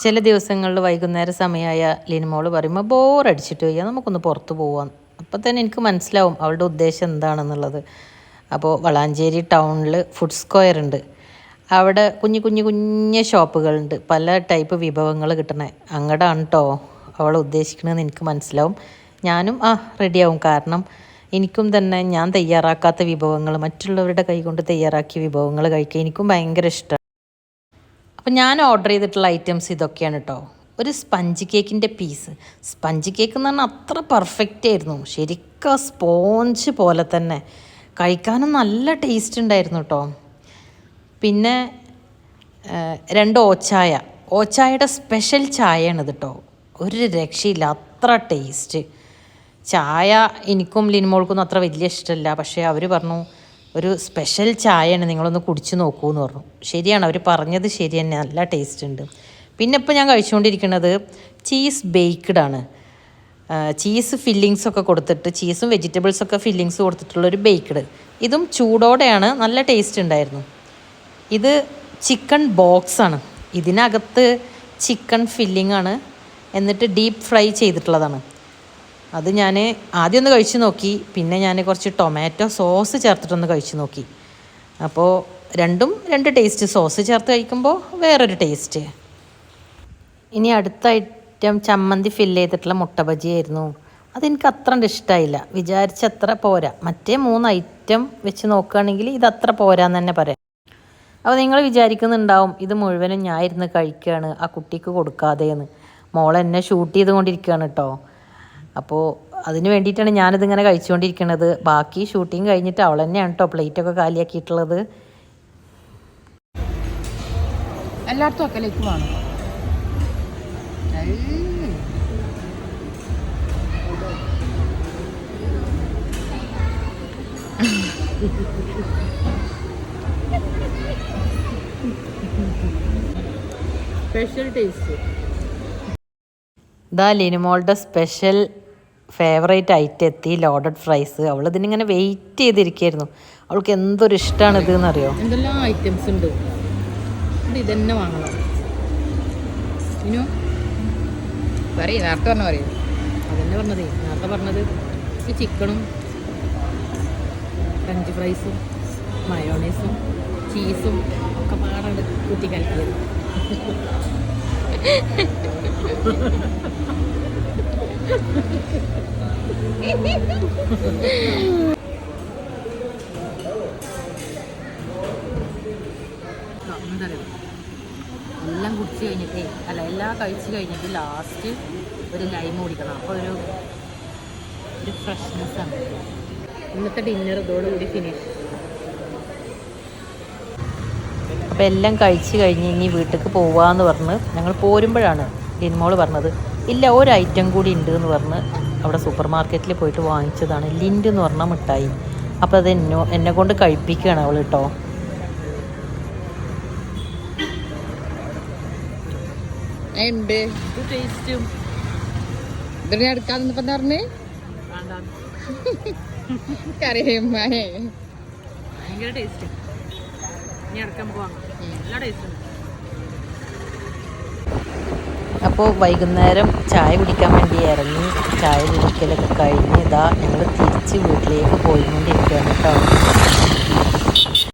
ചില ദിവസങ്ങളിൽ വൈകുന്നേര സമയമായ ലിനിമോൾ പറയുമ്പോൾ ബോറടിച്ചിട്ട് വയ്യ, നമുക്കൊന്ന് പുറത്ത് പോവാം. അപ്പം തന്നെ എനിക്ക് മനസ്സിലാവും അവളുടെ ഉദ്ദേശം എന്താണെന്നുള്ളത്. അപ്പോൾ വളാഞ്ചേരി ടൗണിൽ ഫുഡ് സ്ക്വയർ ഉണ്ട്. അവിടെ കുഞ്ഞു ഷോപ്പുകളുണ്ട്, പല ടൈപ്പ് വിഭവങ്ങൾ കിട്ടണേ. അങ്ങടാണ് കേട്ടോ അവൾ ഉദ്ദേശിക്കണമെന്ന് എനിക്ക് മനസ്സിലാവും. ഞാനും റെഡിയാവും. കാരണം എനിക്കും തന്നെ ഞാൻ തയ്യാറാക്കാത്ത വിഭവങ്ങൾ, മറ്റുള്ളവരുടെ കൈകൊണ്ട് തയ്യാറാക്കിയ വിഭവങ്ങൾ കഴിക്കാൻ എനിക്കും ഭയങ്കര ഇഷ്ടമാണ്. അപ്പം ഞാൻ ഓർഡർ ചെയ്തിട്ടുള്ള ഐറ്റംസ് ഇതൊക്കെയാണ് കേട്ടോ. ഒരു സ്പഞ്ച് കേക്കിൻ്റെ പീസ്. സ്പഞ്ച് കേക്ക് എന്ന് പറഞ്ഞാൽ അത്ര പെർഫെക്റ്റ് ആയിരുന്നു, ശരിക്കും സ്പോഞ്ച് പോലെ തന്നെ. കഴിക്കാനും നല്ല ടേസ്റ്റ് ഉണ്ടായിരുന്നു കേട്ടോ. പിന്നെ 2 ഓച്ചായയുടെ സ്പെഷ്യൽ ചായയാണിത് കേട്ടോ. ഒരു രക്ഷയില്ല, അത്ര ടേസ്റ്റ്. ചായ എനിക്കും ലിനിമോൾക്കൊന്നും അത്ര വലിയ ഇഷ്ടമല്ല. പക്ഷേ അവർ പറഞ്ഞു ഒരു സ്പെഷ്യൽ ചായയാണ്, നിങ്ങളൊന്ന് കുടിച്ച് നോക്കൂ എന്ന് പറഞ്ഞു. ശരിയാണ്, അവർ പറഞ്ഞത് ശരി തന്നെ, നല്ല ടേസ്റ്റ് ഉണ്ട്. പിന്നെ ഇപ്പോൾ ഞാൻ കഴിച്ചുകൊണ്ടിരിക്കുന്നത് ചീസ് ബേക്ക്ഡ് ആണ്. ചീസ് ഫില്ലിങ്സൊക്കെ കൊടുത്തിട്ട്, ചീസും വെജിറ്റബിൾസൊക്കെ ഫില്ലിങ്സ് കൊടുത്തിട്ടുള്ളൊരു ബേക്ക്ഡ്. ഇതും ചൂടോടെയാണ്, നല്ല ടേസ്റ്റ് ഉണ്ടായിരുന്നു. ഇത് ചിക്കൻ ബോക്സാണ്. ഇതിനകത്ത് ചിക്കൻ ഫില്ലിംഗ് ആണ്, എന്നിട്ട് ഡീപ്പ് ഫ്രൈ ചെയ്തിട്ടുള്ളതാണ്. അത് ഞാൻ ആദ്യം ഒന്ന് കഴിച്ച് നോക്കി, പിന്നെ ഞാൻ കുറച്ച് ടൊമാറ്റോ സോസ് ചേർത്തിട്ടൊന്ന് കഴിച്ച് നോക്കി. അപ്പോൾ രണ്ടും 2 ടേസ്റ്റ്. സോസ് ചേർത്ത് കഴിക്കുമ്പോൾ വേറൊരു ടേസ്റ്റ്. ഇനി അടുത്ത ഐറ്റം ചമ്മന്തി ഫില്ല് ചെയ്തിട്ടുള്ള മുട്ട ബജിയായിരുന്നു. അതെനിക്ക് അത്ര ഇഷ്ടമായില്ല, വിചാരിച്ചത്ര പോരാ. മറ്റേ 3 ഐറ്റം വെച്ച് നോക്കുകയാണെങ്കിൽ ഇത് അത്ര പോരാന്ന് തന്നെ പറയാം. അപ്പോൾ നിങ്ങൾ വിചാരിക്കുന്നുണ്ടാവും ഇത് മുഴുവനും ഞാൻ ഇരുന്ന് കഴിക്കുകയാണ്, ആ കുട്ടിക്ക് കൊടുക്കാതെയെന്ന്. മോളെന്നെ ഷൂട്ട് ചെയ്തുകൊണ്ടിരിക്കുകയാണ് കേട്ടോ. അപ്പോൾ അതിന് വേണ്ടിയിട്ടാണ് ഞാനിതിങ്ങനെ കഴിച്ചുകൊണ്ടിരിക്കുന്നത്. ബാക്കി ഷൂട്ടിങ് കഴിഞ്ഞിട്ട് അവൾ തന്നെയാണ് കേട്ടോ പ്ലേറ്റൊക്കെ കാലിയാക്കിയിട്ടുള്ളത്. എല്ലായിടത്തും ഒക്കലേക്ക് വേണം. Special taste. ഇതാ ലിനിമോളുടെ സ്പെഷ്യൽ ഫേവറേറ്റ് ഐറ്റം എത്തി, ലോഡഡ് ഫ്രൈസ്. അവളിതിനിങ്ങനെ വെയിറ്റ് ചെയ്തിരിക്കുകയായിരുന്നു. അവൾക്ക് എന്തൊരു ഇഷ്ടമാണ് ഇത് എന്നറിയോ. എന്തെല്ലാം ഐറ്റംസ് ഉണ്ട്, ഇത് തന്നെ വാങ്ങണം. ഇനു പറയും, നേരത്തെ പറഞ്ഞ പറയും. അതന്നെ പറഞ്ഞതേ, നേരത്തെ പറഞ്ഞത് ഈ ചിക്കണും ഫ്രഞ്ച് ഫ്രൈസും മയോണൈസും ചീസും ഒക്കെ പാടാണ്ട് കുത്തി കലക്കിയത്. എല്ലാം കുടിച്ച് കഴിഞ്ഞിട്ടേ എല്ലാം കഴിച്ച് കഴിഞ്ഞിട്ട് ലാസ്റ്റ് ഒരു ലൈം കുടിക്കണം. അപ്പോൾ ഒരു ഫ്രഷ്നെസ്സാണ്. ഇന്നത്തെ ഡിന്നർ ഇതോടുകൂടി ഫിനിഷ്. അപ്പോൾ എല്ലാം കഴിച്ച് കഴിഞ്ഞ് ഇനി വീട്ടിലേക്ക് പോവാന്ന് പറഞ്ഞ് ഞങ്ങൾ പോരുമ്പോഴാണ് ലിനിമോൾ പറഞ്ഞത് ഇല്ല ഒരു ഐറ്റം കൂടി ഉണ്ട് എന്ന് പറഞ്ഞ് അവിടെ സൂപ്പർ മാർക്കറ്റിൽ പോയിട്ട് വാങ്ങിച്ചതാണ്. ലിൻഡ് എന്ന് പറഞ്ഞ മിഠായി. അപ്പോൾ അത് എന്നെ കൊണ്ട് കഴിപ്പിക്കുകയാണ് അവൾ കേട്ടോ. ടേസ്റ്റും ഇതിനെ എടുക്കാന്ന് പറഞ്ഞേ കറിയമ്മാനെ ഭയങ്കര ടേസ്റ്റ്. ഇനി എടുക്കാൻ പോവാം, നല്ല ടേസ്റ്റ്. അപ്പോൾ വൈകുന്നേരം ചായ കുടിക്കാൻ വേണ്ടി ഇറങ്ങി, ചായ കുടിക്കലൊക്കെ കഴിഞ്ഞ് ഇതാ ഞങ്ങൾ തിരിച്ച് വീട്ടിലേക്ക് പോയിക്കൊണ്ടിരിക്കുകയാണ് കേട്ടോ.